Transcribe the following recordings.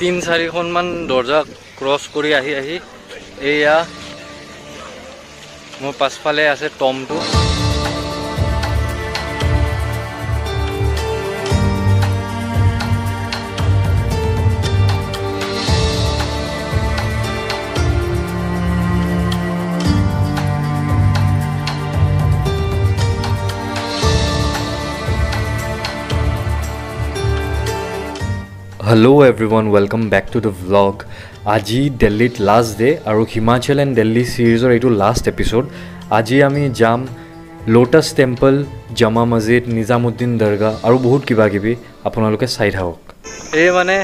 3-4খনমান দৰ্জা ক্ৰছ কৰি আহি এয়া মোৰ পাছফালে আছে টমটো। Hello everyone, welcome back to the vlog. Aji Delhi last day aru Himachal and Delhi series or etu last episode. Aji ami jam Lotus Temple, Jama Masjid, Nizamuddin Dargah aru bahut kiba kibi apunaloke sai thahok. এই মানে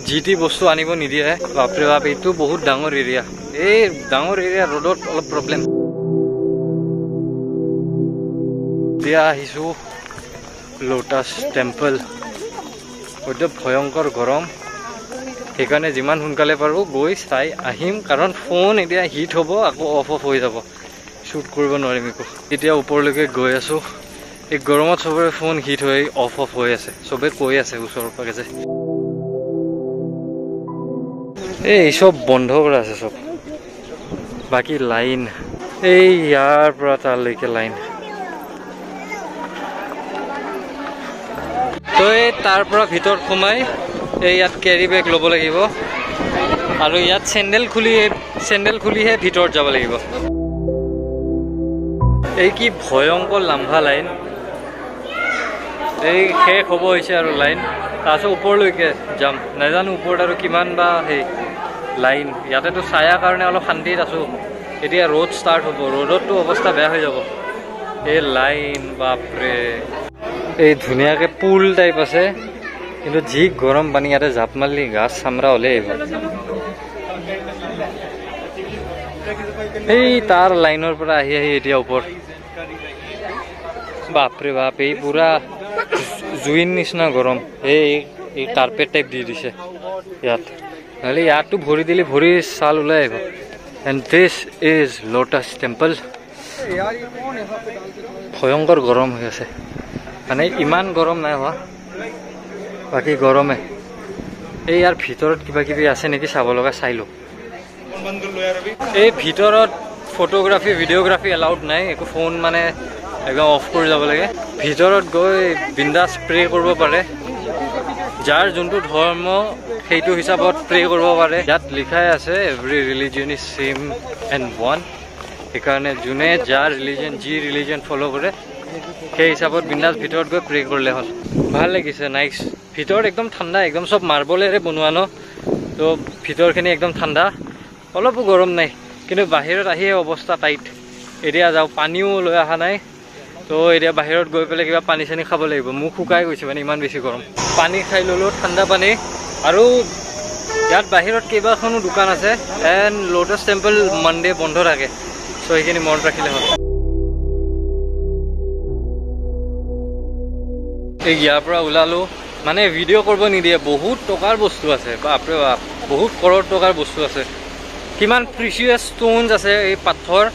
GT বস্তু আনিব নিদিয়ে বাপৰে বাপ এইটো বহুত ডাঙৰ এৰিয়া এই ডাঙৰ এৰিয়া ৰোডত অলপ প্ৰবলেম দিয়া আহিছো লোটাস টেম্পল ওইটো ভয়ংকৰ গৰম সেইকাৰণে যিমান সোনকালে পাৰো গৈ চাই আহিম কাৰণ ফোন এতিয়া হিট হ'ব আকৌ অফ হৈ যাব শুট কৰিব নোৱাৰিম একো এতিয়া ওপৰলৈকে গৈ আছো এই গৰমত সবৰে ফোন হিট হৈ অফ হৈ আছে সবে কৈ আছে ওচৰৰ পাকে যে এই সব বন্ধ কৰা আছে সব বাকি লাইন এই ইয়াৰ পৰা তালৈকে লাইন তো এই তাৰ পৰা ভিতৰ সোমাই এই ইয়াত কেৰি বেগ ল'ব লাগিব আৰু ইয়াত চেণ্ডেল খুলিহে ভিতৰত যাব লাগিব এই কি ভয়ংকৰ লম্বা লাইন এই শেষ হ'ব হৈছে আৰু লাইন তাৰপিছত ওপৰলৈকে যাম নাজানো ওপৰত আৰু কিমান বা সেই লাইন ইয়াতেতো ছায়া কাৰণে অলপ শান্তিত আছো এতিয়া ৰোড ষ্টাৰ্ট হ'ব ৰোডতো অৱস্থা বেয়া হৈ যাব এই লাইন বাপৰে এই ধুনীয়াকে পুল টাইপ আছে কিন্তু যি গৰম পানী ইয়াতে জাপ মাৰলি গাছ চামৰা হ'লে আহিব এই তাৰ লাইনৰ পৰা আহি এতিয়া ওপৰ বাপৰে বাপ এই পুৰা জুইৰ নিচিনা গৰম এই কাৰ্পেট টাইপ দি দিছে ইয়াত নহ'লে ইয়াততো ভৰি দিলে ভৰি ছাল ওলাই আহিব and this is lotus temple ভয়ংকৰ গৰম হৈ আছে মানে ইমান গৰম নাই হোৱা বাকি গৰমে এই ইয়াৰ ভিতৰত কিবা কিবি আছে নেকি চাব লগা চাই লওঁ এই ভিতৰত ফটোগ্ৰাফি ভিডিঅ'গ্ৰাফি এলাউড নাই একো ফোন মানে একদম অফ কৰি যাব লাগে ভিতৰত গৈ বিন্দাছ প্ৰে কৰিব পাৰে যাৰ যোনটো ধৰ্ম সেইটো হিচাপত প্ৰে কৰিব পাৰে ইয়াত লিখাই আছে every religion is same and one সেইকাৰণে যোনে যাৰ ৰিলিজিয়ন যি ৰিলিজিয়ন ফ'ল' কৰে সেই হিচাপত বিন্দাছ ভিতৰত গৈ প্ৰে কৰিলে হ'ল ভাল লাগিছে নাইচ ভিতৰত একদম ঠাণ্ডা একদম সব মাৰ্বলেৰে বনোৱা ন তো ভিতৰখিনি একদম ঠাণ্ডা অলপো গৰম নাই কিন্তু বাহিৰত আহিয়ে অৱস্থা টাইট এতিয়া যাওঁ পানীও লৈ অহা নাই তো এতিয়া বাহিৰত গৈ পেলাই কিবা পানী চানী খাব লাগিব মুখ শুকাই গৈছে মানে ইমান বেছি গৰম পানী খাই ল'লোঁ ঠাণ্ডা পানী আৰু ইয়াত বাহিৰত কেইবাখনো দোকান আছে এণ্ড লোটাছ টেম্পল মানডে বন্ধ থাকে চ' সেইখিনি মনত ৰাখিলে হ'ল এই ইয়াৰ পৰা ওলালোঁ মানে ভিডিঅ' কৰিব নিদিয়ে বহুত টকাৰ বস্তু আছে বাপৰে বাপ বহুত কৰৰ টকাৰ বস্তু আছে কিমান প্ৰিচিয়াছ ষ্ট'নছ আছে এই পাথৰ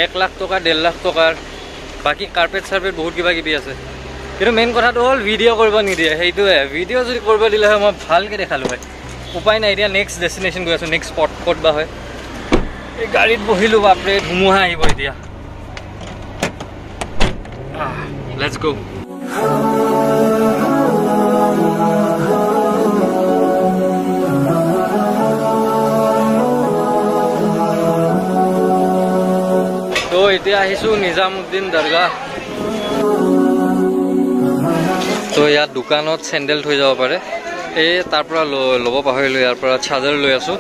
1 লাখ টকা 1.5 লাখ টকাৰ বাকী কাৰ্পেট চাৰ্পেট বহুত কিবা কিবি আছে কিন্তু মেইন কথাটো হ'ল ভিডিঅ' কৰিব নিদিয়ে সেইটোৱে ভিডিঅ' যদি কৰিব দিলে হয় মই ভালকৈ দেখালোঁ হয় উপায় নাই এতিয়া নেক্সট ডেষ্টিনেশ্যন গৈ আছোঁ নেক্সট স্পট ক'ত বা হয় এই গাড়ীত বহিলোঁ বাপৰে ধুমুহা আহিব এতিয়া লেটছ গো তো এতিয়া আহিছোঁ নিজামুদ্দিন দৰগাহ তো ইয়াত দোকানত চেণ্ডেল থৈ যাব পাৰে এই তাৰ পৰা ল'ব পাহৰিলোঁ ইয়াৰ পৰা চাৰ্জাৰ লৈ আছোঁ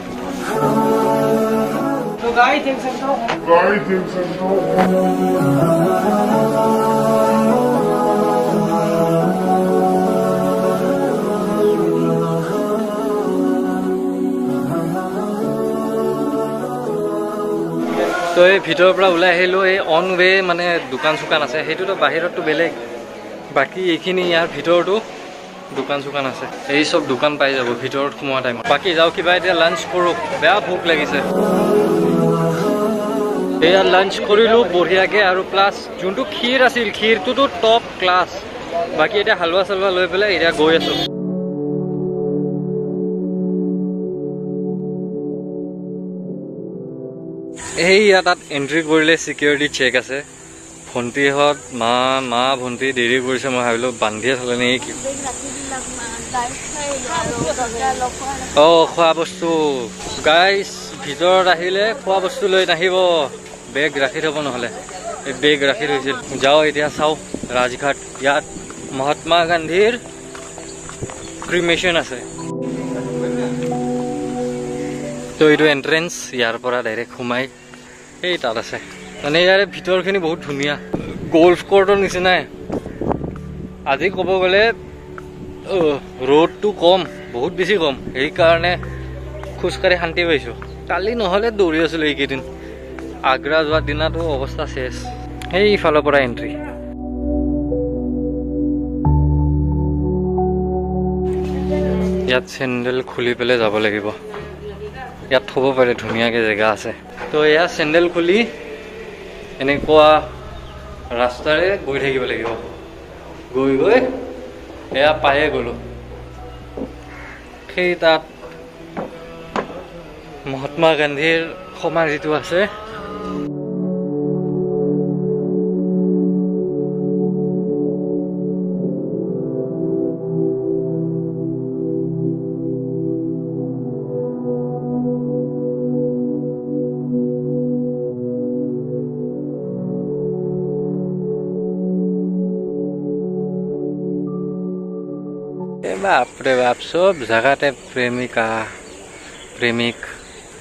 তো এই ভিতৰৰ পৰা ওলাই আহিলোঁ এই অন ৱে মানে দোকান চোকান আছে সেইটোতো বাহিৰততো বেলেগ বাকী এইখিনি ইয়াৰ ভিতৰতো দোকান চোকান আছে এই সব দোকান পাই যাব ভিতৰত সোমোৱা টাইমত বাকী যাওঁ কিবা এতিয়া লাঞ্চ কৰোঁ বেয়া ভোক লাগিছে এয়া লাঞ্চ কৰিলোঁ বঢ়িয়াকৈ আৰু প্লাছ যোনটো ক্ষীৰ আছিল ক্ষীৰটোতো টপ ক্লাছ বাকী এতিয়া হালৱা চালৱা লৈ পেলাই এতিয়া গৈ আছোঁ এই তাত এন্ট্ৰি কৰিলে সিকিউৰিটি চেক আছে ভণ্টিহঁত মা ভণ্টি দেৰি কৰিছে মই ভাবিলোঁ বান্ধিয়ে থলে নেকি খোৱা বস্তু গাইজ ভিতৰত আহিলে খোৱা বস্তু লৈ নাহিব বেগ ৰাখি থ'ব নহ'লে এই বেগ ৰাখি থৈছিল যাওঁ এতিয়া চাওঁ ৰাজঘাট ইয়াত মহাত্মা গান্ধীৰ ক্ৰিমেশ্যন আছে তো এইটো এন্ট্ৰেন্স ইয়াৰ পৰা ডাইৰেক্ট সোমাই এই তাত আছে মানে ইয়াৰে ভিতৰখিনি বহুত ধুনীয়া গল্ফ কোৰ্টৰ নিচিনাই আজি ক'ব গ'লে ৰ'দটো কম বহুত বেছি কম সেইকাৰণে খোজকাঢ়ি শান্তি পাইছোঁ কালি নহ'লে দৌৰি আছিলোঁ এইকেইদিন আগ্ৰা যোৱাৰ দিনাটো অৱস্থা শেষ সেইফালৰ পৰা এণ্ট্ৰি ইয়াত চেণ্ডেল খুলি পেলাই যাব লাগিব ইয়াত থ'ব পাৰে ধুনীয়াকৈ জেগা আছে তো এয়া চেণ্ডেল খুলি এনেকুৱা ৰাস্তাৰে গৈ থাকিব লাগিব গৈ গৈ এয়া পায়ে গ'লোঁ সেই তাত মহাত্মা গান্ধীৰ সমাধিটো আছে বাপৰে বাপ চব জেগাতে প্ৰেমিক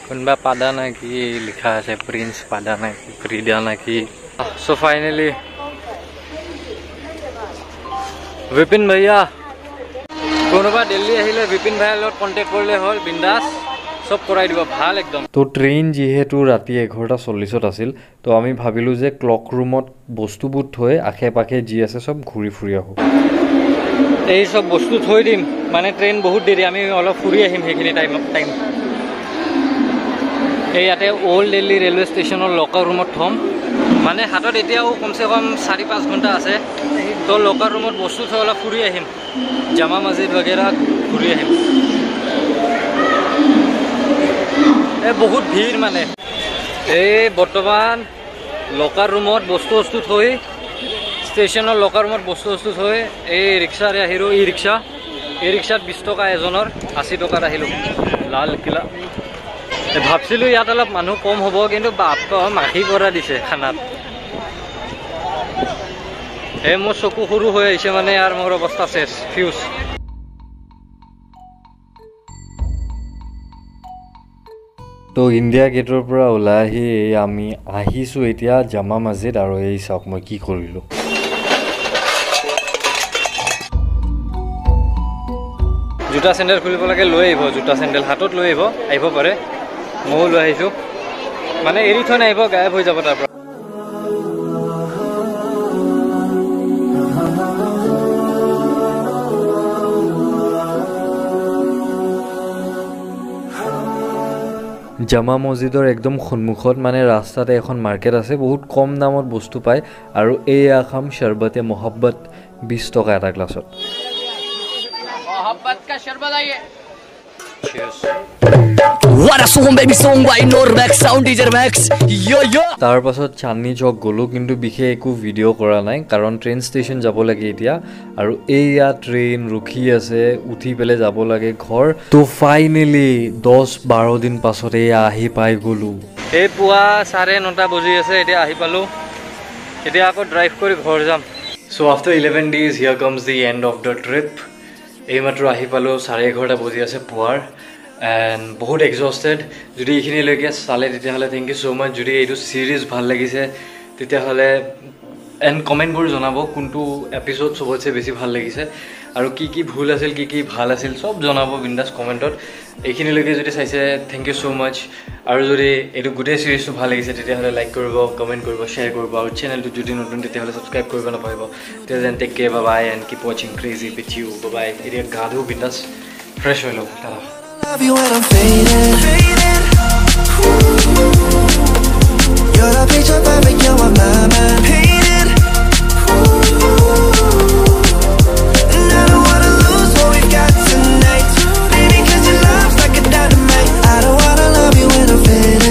কোনোবা পাদা নে কি লিখা আছে প্ৰিন্স পাদা নে কি প্ৰিদা নে কি চ' ফাইনেলি বিপিন ভাইয়া কোনোবা দিল্লী আহিলে বিপিন ভাইৰ লগত কণ্টেক্ট কৰিলে হ'ল বিন্দাছ চব কৰাই দিব ভাল একদম তো ট্ৰেইন যিহেতু ৰাতি 11:40 আছিল তো আমি ভাবিলোঁ যে ক্লক ৰুমত বস্তুবোৰ থৈ আশে পাশে যি আছে চব ঘূৰি ফুৰি আহোঁ এই সব বস্তু থৈ দিম মানে ট্ৰেইন বহুত দেৰি আমি অলপ ফুৰি আহিম সেইখিনি টাইম এই ইয়াতে অল্ড দিল্লী ৰেলৱে ষ্টেচনৰ লকাৰ ৰুমত থ'ম মানে হাতত এতিয়াও কমচে কম 4-5 ঘণ্টা আছে তো লকাৰ ৰুমত বস্তু থৈ অলপ ফুৰি আহিম জামা মছজিদ বাগেৰা ঘূৰি আহিম এই বহুত ভিৰ মানে এই বৰ্তমান লকাৰ ৰুমত বস্তু থৈ ষ্টেচনৰ লকাৰ ৰুমত বস্তু থৈ এই ৰিক্সাৰে আহিলোঁ ই ৰিক্সাত 20 টকা এজনৰ 80 টকাত আহিলোঁ লাল কিলা ভাবছিলোঁ ইয়াত অলপ মানুহ কম হ'ব কিন্তু বাপ্পা মাখি পৰা দিছে খানাত এই মোৰ চকু সৰু হৈ আহিছে মানে আৰু মোৰ অৱস্থা শেষ ফিউজ তো ইণ্ডিয়া গেটৰ পৰা ওলাই আহি আমি আহিছোঁ এতিয়া জামা মছজিদ আৰু এই চাওক মই কি কৰিলোঁ জোতা চেণ্ডেল খুলিব লাগে লৈ আহিব জোতা চেণ্ডেল হাতত লৈ আহিব পাৰে ময়ো লৈ আহিছোঁ মানে এৰি থৈ নাহিব গায়ব হৈ যাব তাৰ পৰা জামা মছজিদৰ একদম সন্মুখত মানে ৰাস্তাতে এখন মাৰ্কেট আছে বহুত কম দামত বস্তু পায় আৰু এয়া খাম শৰবতে মোহব্বত 20 টকা এটা গ্লাছত मोहब्बत का शरबत आइए What a song baby song by Normax sound DJ Max yo yo তাৰ পাছত চান্দনি চক গলো কিন্তু বিশেষ একো ভিডিও কৰা নাই কাৰণ ট্ৰেইন ষ্টেচন যাব লাগে এতিয়া আৰু এইয়া ট্ৰেইন ৰখি আছে উঠি পেলে যাব লাগে ঘৰ তো ফাইনালি 10-12 দিন পাছত এয়া আহি পাই গলো এই পুৱা 9:30 বজি আছে এতিয়া আহি পালো এতিয়া আকৌ ড্ৰাইভ কৰি ঘৰ যাম so after 11 days here comes the end of the trip এই মাত্ৰ আহি পালো 11:30 বজি আছে পুৱাৰ এণ্ড বহুত এক্সস্টেড যদি এইখিনিলৈকে চালে তেতিয়াহ'লে থেংক ইউ ছ' মাছ যদি এইটো ছিৰিজ ভাল লাগিছে তেতিয়াহ'লে এণ্ড কমেণ্টবোৰ জনাব কোনটো এপিছ'ড চবতছে বেছি ভাল লাগিছে আৰু কি ভুল আছিল কি ভাল আছিল চব জনাব বিন্দাছ কমেণ্টত এইখিনিলৈকে যদি চাইছে থেংক ইউ ছ' মাছ আৰু যদি এইটো গোটেই ছিৰিজটো ভাল লাগিছে তেতিয়াহ'লে লাইক কৰিব কমেণ্ট কৰিব শ্বেয়াৰ কৰিব আৰু চেনেলটো যদি নতুন তেতিয়াহ'লে ছাবস্ক্ৰাইব কৰিব নাপাহিব তেতিয়া যেন take care bye and keep ৱাচিং ক্ৰেজি উইথ ইউ বাই এতিয়া গা ধুও বিন্দাছ ফ্ৰেছ হৈ লওক Love you when I'm fading. You're the picture perfect, you're my